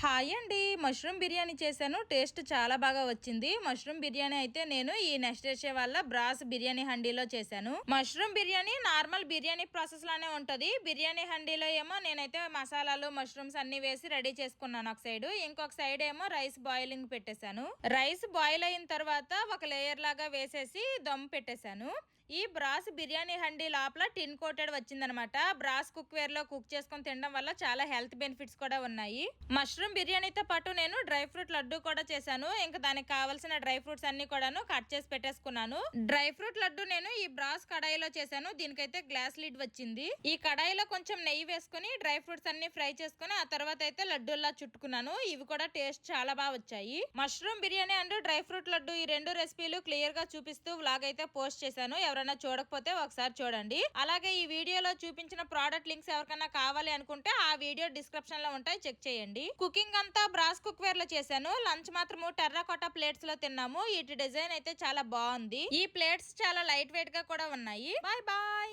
Hi అండి, mushroom biryani చేశాను. Taste చాలా బాగా వచ్చింది. మష్రూమ్ బిర్యానీ అయితే నేను ఈ నెక్స్ట్ చేసే వాళ్ళ బ్రాస్ బిర్యానీ హండీలో చేశాను. Mushroom biryani normal biryani process లానే ఉంటది. బిర్యానీ హండీలో ఏమో నేనైతే మసాలాలు మష్రూమ్స్ అన్ని వేసి రెడీ చేసుకున్నాను ఒక సైడ్. ఇంకొక సైడ్ ఏమో రైస్ బాయిలింగ్ పెట్టేశాను. రైస్ బాయిల్ అయిన తర్వాత ఒక లేయర్ లాగా వేసేసి దమ్ పెట్టేశాను. ఈ బ్రాస్ బిర్యానీ హండీ లోపల టిన్ కోటెడ్ వచ్చిందనమాట. బ్రాస్ కుక్ వేర్ లో కుక్ చేసుకుని తినడం వల్ల చాలా హెల్త్ బెనిఫిట్స్ కూడా ఉన్నాయి. మష్రూమ్ బిర్యానీతో పాటు నేను డ్రై ఫ్రూట్ లడ్డు కూడా చేశాను. ఇంకా దానికి కావాల్సిన డ్రై ఫ్రూట్స్ అన్ని కూడాను కట్ చేసి పెట్టేసుకున్నాను. డ్రై ఫ్రూట్ లడ్డు నేను ఈ బ్రాస్ కడాయిలో చేశాను. దీనికైతే గ్లాస్ లిడ్ వచ్చింది. ఈ కడాయిలో కొంచెం నెయ్యి వేసుకుని డ్రై ఫ్రూట్స్ అన్ని ఫ్రై చేసుకుని ఆ తర్వాత అయితే లడ్డూల్లా చుట్టుకున్నాను. ఇవి కూడా టేస్ట్ చాలా బాగా వచ్చాయి. Mushroom biryani and dry fruit laddu ఈ రెండు రెసిపీలు క్లియర్ గా చూపిస్తూ వ్లాగ్ అయితే పోస్ట్ చేశాను. ఎవరైనా చూడకపోతే ఒకసారి చూడండి. అలాగే ఈ వీడియోలో చూపించిన ప్రోడక్ట్ లింక్స్ ఎవరికైనా కావాలి అనుకుంటే ఆ వీడియో డిస్క్రిప్షన్ లో ఉంటాయి, చెక్ చేయండి. కుకింగ్ అంతా బ్రాస్ కుక్ వేర్ లో చేశాను. లంచ్ మాత్రము టెర్రాకోటా ప్లేట్స్ లో తిన్నాము. వీటి డిజైన్ అయితే చాలా బాగుంది. ఈ ప్లేట్స్ చాలా లైట్ వెయిట్ గా కూడా ఉన్నాయి. Bye bye.